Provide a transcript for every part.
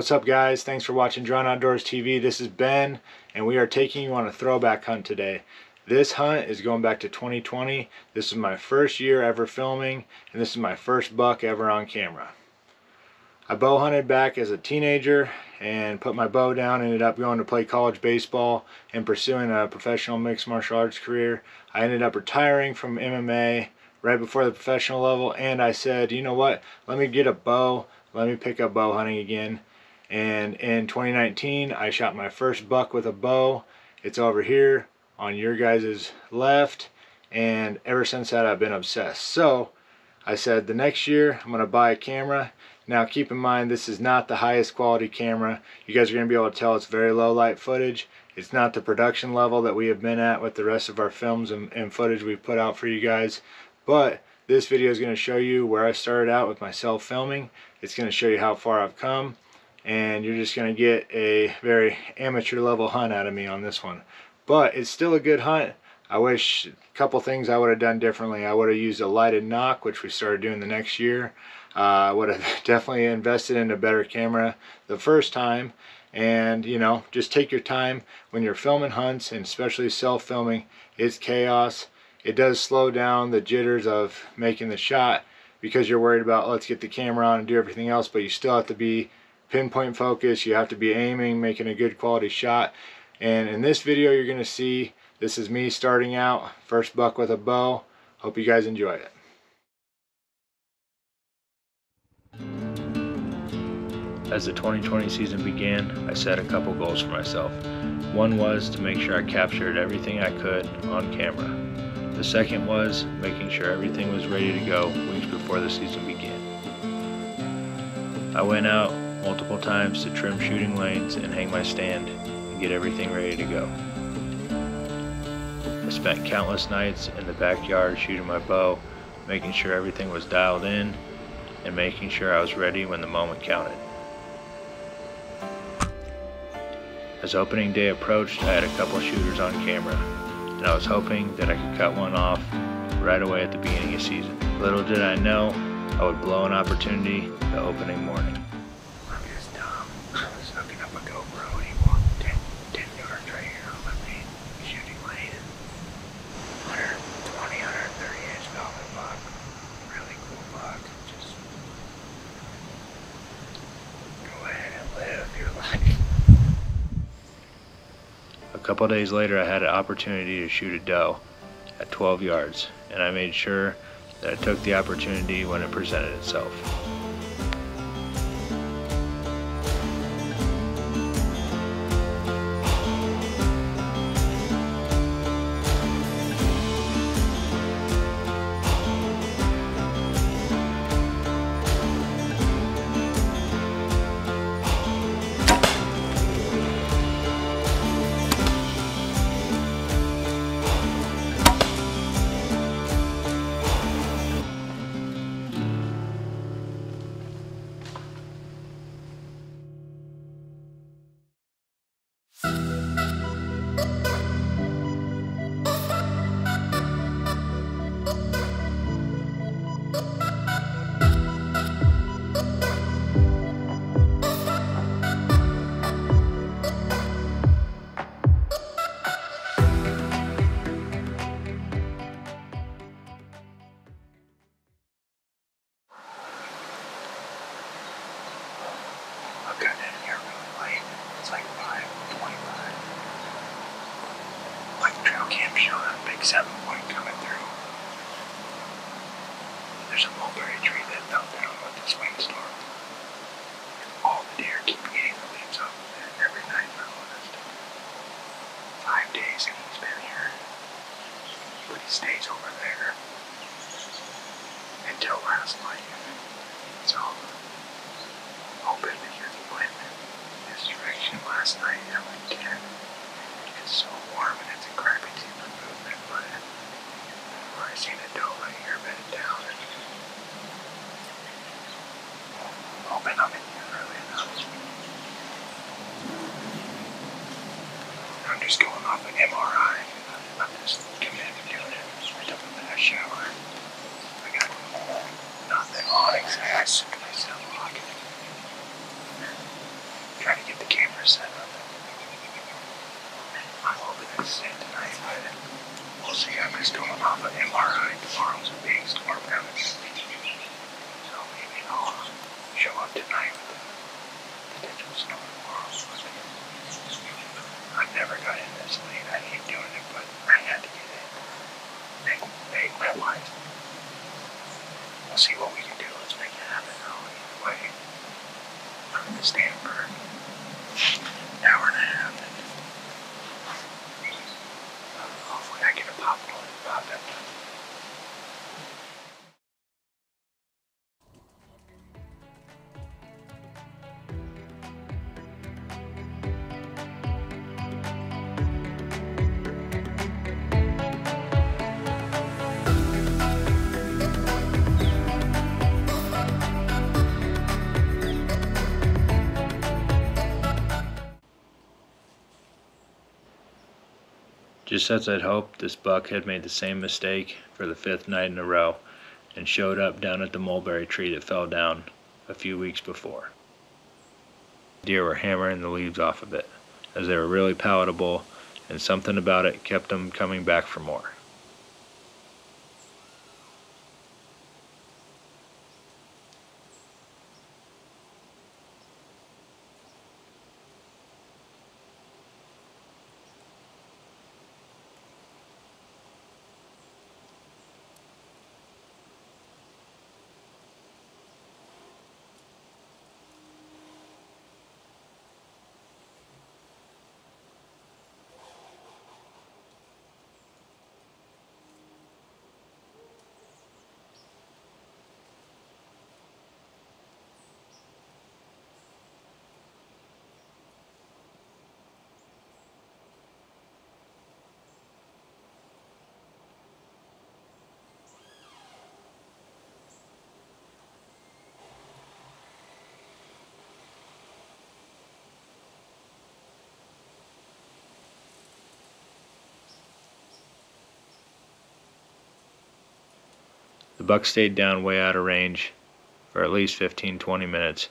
What's up, guys? Thanks for watching Drawn Outdoors TV. This is Ben, and we are taking you on a throwback hunt today. This hunt is going back to 2020. This is my first year ever filming, and this is my first buck ever on camera. I bow hunted back as a teenager and put my bow down, ended up going to play college baseball and pursuing a professional mixed martial arts career. I ended up retiring from MMA right before the professional level, and I said, you know what, let me get a bow, let me pick up bow hunting again. And in 2019 I shot my first buck with a bow. It's over here on your guys' left, and ever since that I've been obsessed. So I said the next year I'm going to buy a camera. Now keep in mind, this is not the highest quality camera. You guys are going to be able to tell it's very low light footage. It's not the production level that we have been at with the rest of our films and footage we've put out for you guys. But this video is going to show you where I started out with myself filming. It's going to show you how far I've come, and you're just going to get a very amateur level hunt out of me on this one. But it's still a good hunt. I wish a couple things I would have done differently. I would have used a lighted knock, which we started doing the next year. I would have definitely invested in a better camera the first time. And you know, just take your time when you're filming hunts, and especially self-filming. It's chaos. It does slow down the jitters of making the shot because you're worried about, let's get the camera on and do everything else, but you still have to be pinpoint focus. You have to be aiming, making a good quality shot. And in this video you're going to see, this is me starting out, first buck with a bow. Hope you guys enjoy it. As the 2020 season began, I set a couple goals for myself. One was to make sure I captured everything I could on camera. The second was making sure everything was ready to go weeks before the season began. I went out multiple times to trim shooting lanes and hang my stand and get everything ready to go. I spent countless nights in the backyard shooting my bow, making sure everything was dialed in and making sure I was ready when the moment counted. As opening day approached, I had a couple shooters on camera, and I was hoping that I could cut one off right away at the beginning of season. Little did I know I would blow an opportunity the opening morning. I'm just dumb. I was hooking up a GoPro and he walked 10 yards right here on my main shooting lane. 120, 130 inch velvet buck. Really cool buck. Just go ahead and live your life. A couple days later I had an opportunity to shoot a doe at 12 yards, and I made sure that I took the opportunity when it presented itself. Got in here really late. It's like 5:25. Like trail cam showing a big 7-point coming through. There's a mulberry tree that fell down with this windstorm. All the deer keep eating the leaves off of it every night for honest. 5 days and he's been here. But he stays over there until last night. So hoping that you're went this direction last night at like 10. It's so warm and it's a crappy team of movement, but I seen a doe right here bedded down, and hoping I'm in here early enough. I'm just going off an MRI. I'm just committed to doing it. I took a bath shower. I got nothing on exactly. I sound like it. never got in this late. I hate doing it, but I had to get in. Make my wife. We'll see what we can do. Let's make it happen though. Either way, I'm in this damn bird. An hour and a half. Hopefully I get a pop in. Just as I'd hoped, this buck had made the same mistake for the 5th night in a row and showed up down at the mulberry tree that fell down a few weeks before. Deer were hammering the leaves off of it, as they were really palatable, and something about it kept them coming back for more. The buck stayed down way out of range for at least 15-20 minutes.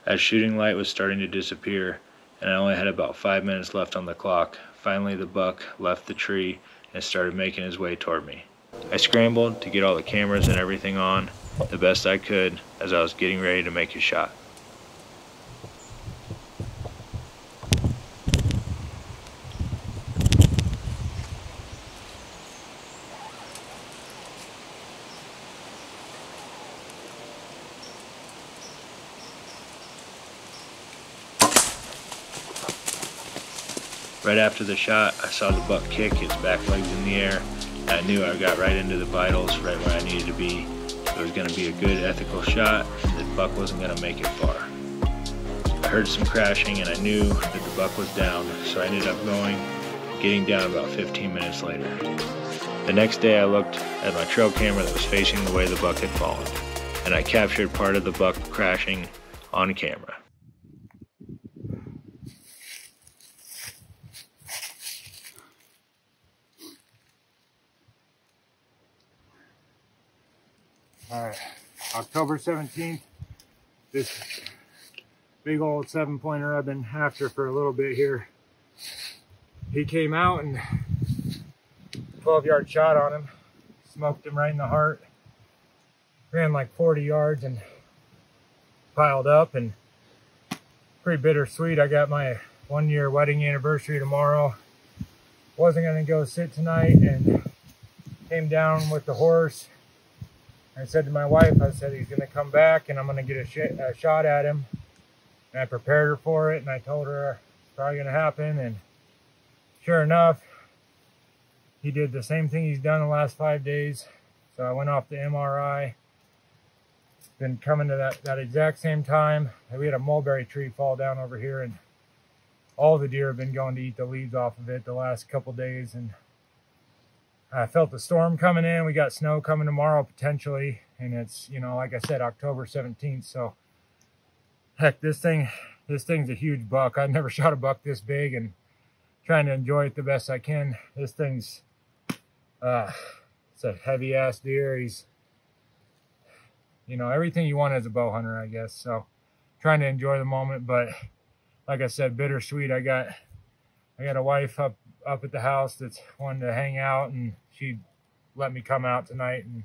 As shooting light was starting to disappear and I only had about 5 minutes left on the clock, finally the buck left the tree and started making his way toward me. I scrambled to get all the cameras and everything on the best I could as I was getting ready to make a shot. Right after the shot, I saw the buck kick its back legs in the air, and I knew I got right into the vitals, right where I needed to be. It was going to be a good ethical shot, and the buck wasn't going to make it far. I heard some crashing, and I knew that the buck was down, so I ended up getting down about 15 minutes later. The next day I looked at my trail camera that was facing the way the buck had fallen, and I captured part of the buck crashing on camera. Alright, October 17th, this big old 7-pointer I've been after for a little bit here. He came out and 12-yard shot on him, smoked him right in the heart. Ran like 40 yards and piled up, and pretty bittersweet. I got my 1-year wedding anniversary tomorrow. Wasn't gonna go sit tonight and came down with the horse. I said to my wife, I said he's going to come back and I'm going to get a shot at him. And I prepared her for it, and I told her it's probably going to happen. And sure enough, he did the same thing he's done the last 5 days. So I went off the MRI. Been coming to that exact same time. We had a mulberry tree fall down over here, and all the deer have been going to eat the leaves off of it the last couple days. And I felt the storm coming in. We got snow coming tomorrow potentially, and it's, you know, like I said, October 17th. So heck, this thing's a huge buck. I've never shot a buck this big, and trying to enjoy it the best I can. This thing's it's a heavy ass deer. He's, you know, everything you want as a bow hunter, I guess. So trying to enjoy the moment, but like I said, bittersweet. I got a wife up at the house that's wanted to hang out, and she let me come out tonight, and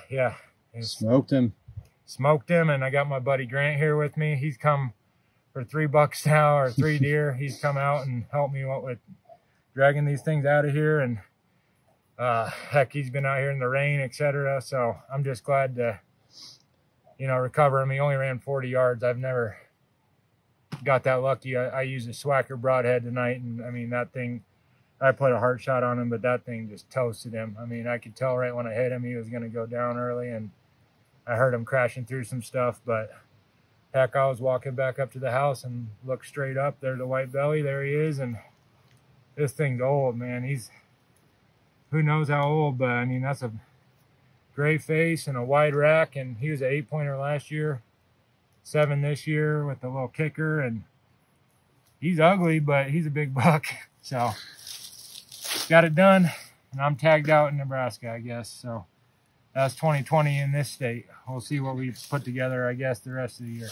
yeah, smoked him. And I got my buddy Grant here with me. He's come for $3 now, or 3 deer. He's come out and helped me with dragging these things out of here, and heck, he's been out here in the rain, etc. So I'm just glad to, you know, recover him. He only ran 40 yards. I've never got that lucky. I used a Swacker broadhead tonight, and I mean, that thing, I put a heart shot on him, but that thing just toasted him. I mean, I could tell right when I hit him he was going to go down early, and I heard him crashing through some stuff. But heck, I was walking back up to the house and looked straight up. There's the white belly. There he is. And this thing's old, man. He's, who knows how old, but I mean, that's a gray face and a wide rack. And he was an 8-pointer last year, 7 this year with a little kicker. And he's ugly, but he's a big buck. So got it done. And I'm tagged out in Nebraska, I guess. So that's 2020 in this state. We'll see what we put together, I guess, the rest of the year.